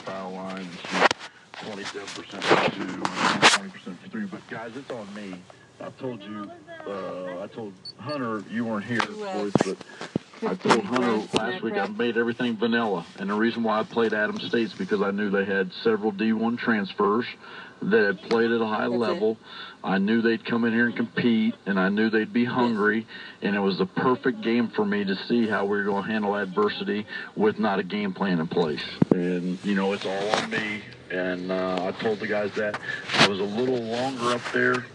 foul line and shoot 27% for 2 and 20% for 3. But, guys, it's on me. I told you, I told Hunter, you weren't here, boys, but I told Hunter last week I made everything vanilla. And the reason why I played Adams State is because I knew they had several D1 transfers that had played at a high level. I knew they'd come in here and compete, and I knew they'd be hungry, and it was the perfect game for me to see how we were going to handle adversity with not a game plan in place. And, you know, it's all on me, and I told the guys that. I was a little longer up there,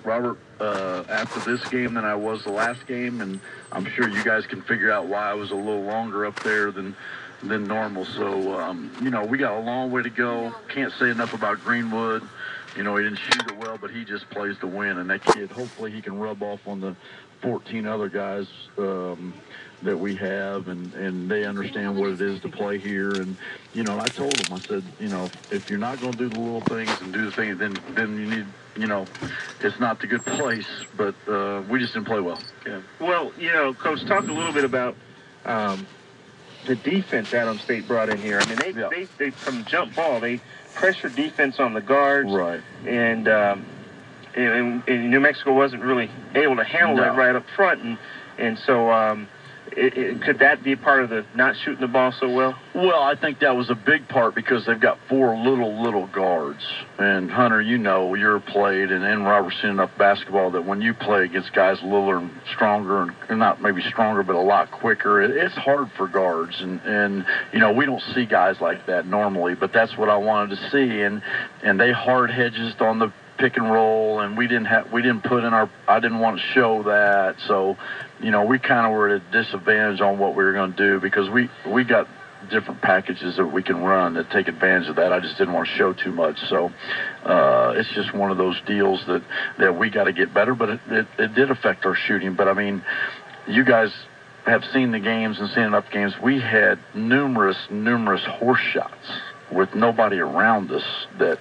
Robert, after this game than I was the last game, and I'm sure you guys can figure out why I was a little longer up there than normal. So, you know, we got a long way to go. Can't say enough about Greenwood. You know, he didn't shoot it well, but he just plays to win. And that kid, hopefully he can rub off on the 14 other guys that we have, and they understand what it is to play here. And, you know, I told them, I said, you know, if you're not going to do the little things and do the things, then you need, you know, it's not the good place. But we just didn't play well. Yeah. Well, you know, Coach, talk a little bit about the defense Adams State brought in here. I mean, they from jump ball, they pressure defense on the guards. Right. And New Mexico wasn't really able to handle that right up front. And so could that be part of the not shooting the ball so well? Well, I think that was a big part because they've got 4 little guards. And, Hunter, you know, you're played and Robertson enough basketball that when you play against guys littler and stronger, and not maybe stronger, but a lot quicker, it's hard for guards. And you know, we don't see guys like that normally, but that's what I wanted to see. And they hard hedges on the pick and roll, and we didn't put in I didn't want to show that. So, you know, we kind of were at a disadvantage on what we were going to do because we got different packages that we can run that take advantage of that. I just didn't want to show too much. So it's just one of those deals that we got to get better, but it did affect our shooting. But, I mean, you guys have seen the games and seen enough games. We had numerous horse shots with nobody around us that,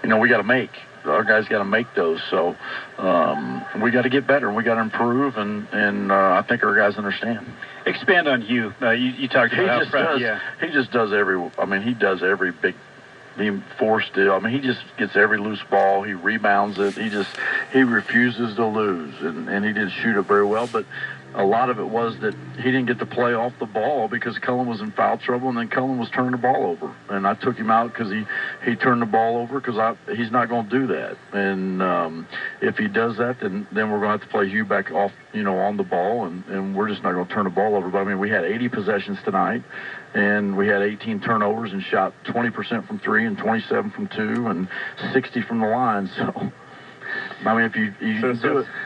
you know, we got to make. Our guys got to make those, so we got to get better and we got to improve, and I think our guys understand. Expand on you. You talked about he just does he does every big team force deal. I mean, he just gets every loose ball. He rebounds it. He refuses to lose, and he didn't shoot it very well, but a lot of it was that he didn't get to play off the ball because Cullen was in foul trouble, and then Cullen was turning the ball over. And I took him out because he turned the ball over because he's not going to do that. And if he does that, then we're going to have to play Hugh back off, you know, on the ball, and we're just not going to turn the ball over. But, I mean, we had 80 possessions tonight, and we had 18 turnovers and shot 20% from 3 and 27 from 2 and 60 from the line. So, I mean,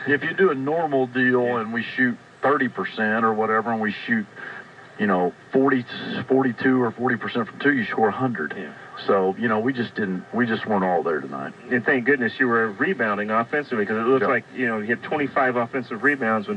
if you do a normal deal and we shoot 30% or whatever, and we shoot, you know, 42 or 40% from 2, you score 100. Yeah. So, you know, we just weren't all there tonight. And thank goodness you were rebounding offensively, because it looks like, you know, you had 25 offensive rebounds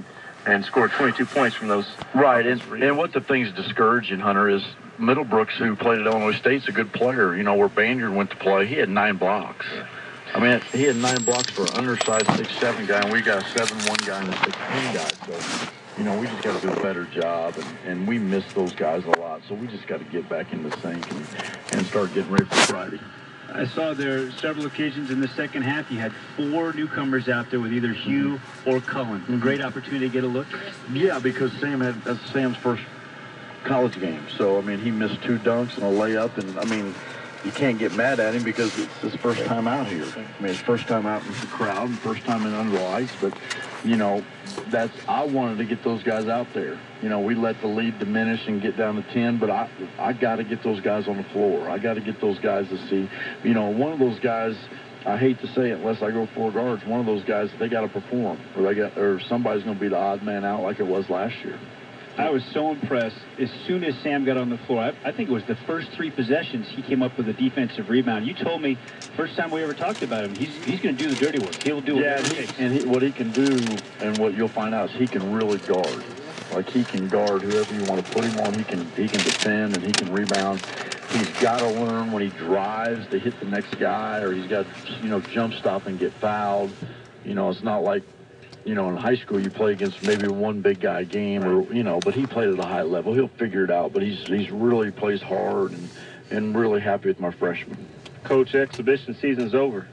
and scored 22 points from those. Right, and what the thing's discouraging, Hunter, is Middlebrooks, who played at Illinois State's a good player. You know, where Banyard went to play, he had 9 blocks. Yeah. I mean, he had 9 blocks for an undersized 6'7" guy, and we got a 7'1" guy and a 6'10" guy. So, you know, we just got to do a better job, and we miss those guys a lot. So we just got to get back in the sink and start getting ready for Friday. I saw there several occasions in the second half you had 4 newcomers out there with either Hugh or Cullen. Mm-hmm. Great opportunity to get a look. Yeah, because that's Sam's first college game. So, I mean, he missed 2 dunks and a layup, and, I mean, you can't get mad at him because it's his first time out here. I mean, his first time out in the crowd, and first time in under lights. But, you know, I wanted to get those guys out there. You know, we let the lead diminish and get down to 10, but I got to get those guys on the floor. I got to get those guys to see. You know, one of those guys, I hate to say it unless I go 4 guards, one of those guys, they got to perform, or somebody's going to be the odd man out like it was last year. I was so impressed. As soon as Sam got on the floor, I think it was the first 3 possessions, he came up with a defensive rebound. You told me first time we ever talked about him, he's going to do the dirty work. He'll do it. And what he can do, and what you'll find out, is he can really guard. Like, he can guard whoever you want to put him on. He can defend, and he can rebound. He's got to learn when he drives to hit the next guy, or he's got to, you know, jump stop and get fouled. You know, it's not like, you know, in high school you play against maybe one big guy game, or, you know, but he played at a high level. He'll figure it out, but he's really plays hard, and really happy with my freshmen. Coach, exhibition season's over.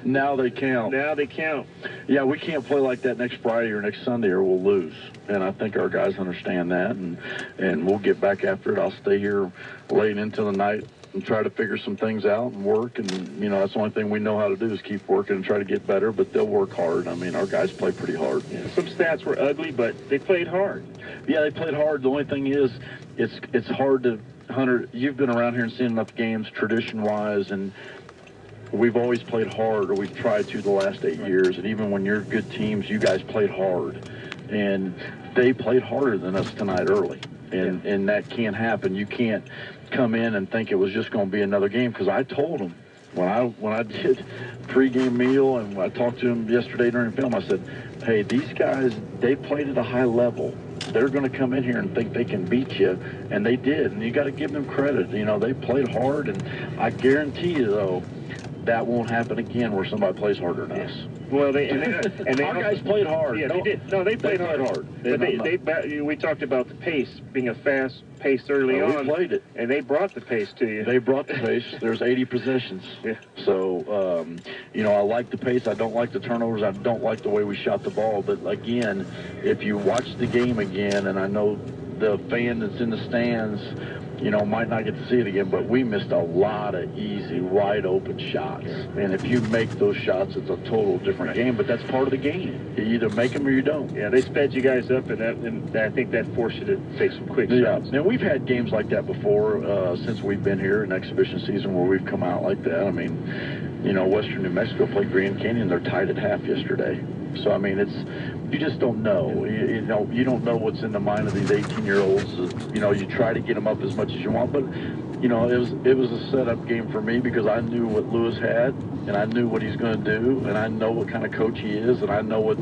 Now they count. Now they count. Yeah, we can't play like that next Friday or next Sunday or we'll lose. And I think our guys understand that, and we'll get back after it. I'll stay here late into the night and try to figure some things out and work. And, you know, that's the only thing we know how to do is keep working and try to get better, but they'll work hard. I mean, our guys play pretty hard. Yeah, some stats were ugly, but they played hard. Yeah, they played hard. The only thing is it's hard to, Hunter, you've been around here and seen enough games tradition-wise, and we've always played hard, or we've tried to the last 8 years. And even when you're good teams, you guys played hard. And they played harder than us tonight early. And that can't happen. You can't come in and think it was just going to be another game, because I told them when I did pregame meal and I talked to them yesterday during film, I said, hey, these guys, they played at a high level. They're going to come in here and think they can beat you, and they did. And you got to give them credit. You know, they played hard, and I guarantee you, though, that won't happen again where somebody plays harder than us. Well, our guys played hard. Yeah, they did. No, they played hard. But we talked about the pace being a fast pace early on. We played it, and they brought the pace to you. They brought the pace. There's 80 possessions. Yeah. So, you know, I like the pace. I don't like the turnovers. I don't like the way we shot the ball. But again, if you watch the game again, and I know the fan that's in the stands, you know, might not get to see it again, but we missed a lot of easy, wide-open shots. And if you make those shots, it's a total different game, but that's part of the game. You either make them or you don't. Yeah, they sped you guys up, and I think that forced you to take some quick shots. And we've had games like that before since we've been here in exhibition season where we've come out like that. I mean, you know, Western New Mexico played Grand Canyon. They're tied at half yesterday. So, I mean, you just don't know. You don't know what's in the mind of these 18-year-olds. You know, you try to get them up as much as you want, but, you know, it was a setup game for me because I knew what Lewis had, and I knew what he's going to do, and I know what kind of coach he is, and I know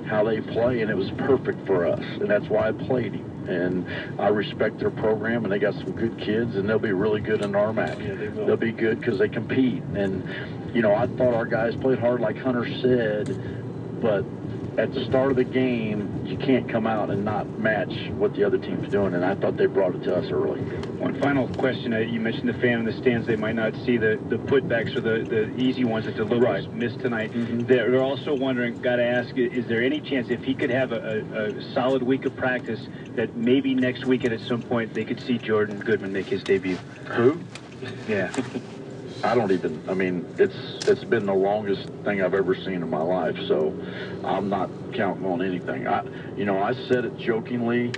how they play, and it was perfect for us, and that's why I played him. And I respect their program, and they got some good kids, and they'll be really good in RMAC. Yeah, they will. They'll be good because they compete. And, you know, I thought our guys played hard like Hunter said, but at the start of the game, you can't come out and not match what the other team's doing, and I thought they brought it to us early. One final question. You mentioned the fan in the stands. They might not see the putbacks or the easy ones that the Lobos missed tonight. Mm-hmm. They're also wondering, got to ask, is there any chance if he could have a solid week of practice that maybe next weekend at some point they could see Jordan Goodman make his debut? Who? Yeah. I mean, it's been the longest thing I've ever seen in my life, so I'm not counting on anything. I said it jokingly,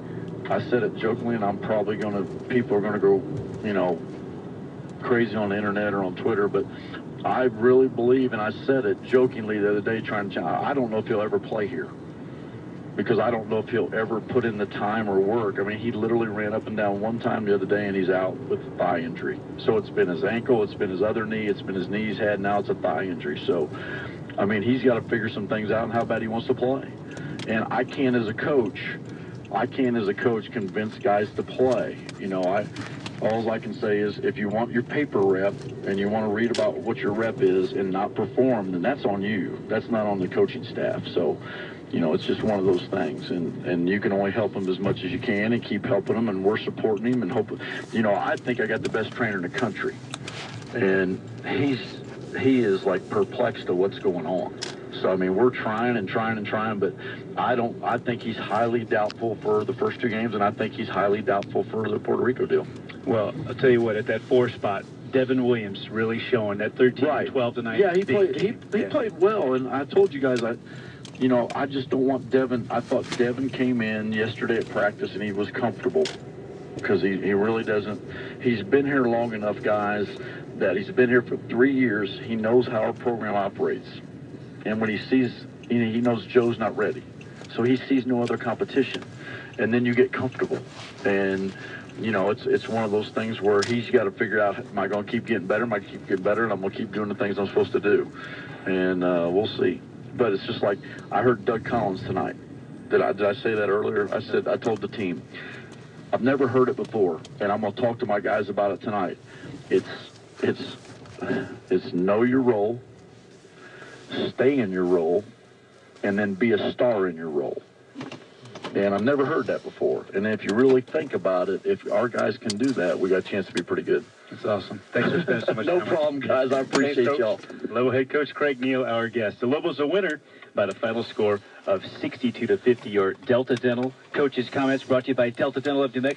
and I'm probably people are going to go, you know, crazy on the internet or on Twitter, but I really believe, and I said it jokingly the other day I don't know if he'll ever play here, because I don't know if he'll ever put in the time or work. I mean, he literally ran up and down one time the other day, and he's out with a thigh injury. So it's been his ankle, it's been his other knee, it's been his knee he's had, now it's a thigh injury. So, I mean, he's got to figure some things out and how bad he wants to play. And I can't as a coach convince guys to play. You know, all I can say is if you want your paper rep and you want to read about what your rep is and not perform, then that's on you. That's not on the coaching staff. So, you know, it's just one of those things, and you can only help him as much as you can and keep helping him, and we're supporting him and hope. You know, I think I got the best trainer in the country, and he is like perplexed at what's going on. So, I mean, we're trying, but I think he's highly doubtful for the first two games, and I think he's highly doubtful for the Puerto Rico deal. Well, I'll tell you what, at that 4 spot, Devin Williams really showing that 13-12 tonight. Yeah, he played well, and I told you guys, I just don't want Devin. I thought Devin came in yesterday at practice, and he was comfortable because he really doesn't. He's been here long enough, guys, that he's been here for 3 years. He knows how our program operates. And when he sees, he knows Joe's not ready. So he sees no other competition. And then you get comfortable. And, you know, it's one of those things where he's got to figure out, am I going to keep getting better? Am I going to keep getting better? And I'm going to keep doing the things I'm supposed to do. And we'll see. But it's just like, I heard Doug Collins tonight. Did I say that earlier? I told the team, I've never heard it before, and I'm going to talk to my guys about it tonight. It's know your role, stay in your role, and then be a star in your role. And I've never heard that before. And if you really think about it, if our guys can do that, we got a chance to be pretty good. That's awesome. Thanks for spending so much No time. problem, guys. I appreciate y'all. Lobo head coach Craig Neal, our guest. The Lobos a winner by the final score of 62-50. Your Delta Dental coaches' comments brought to you by Delta Dental of New Mexico.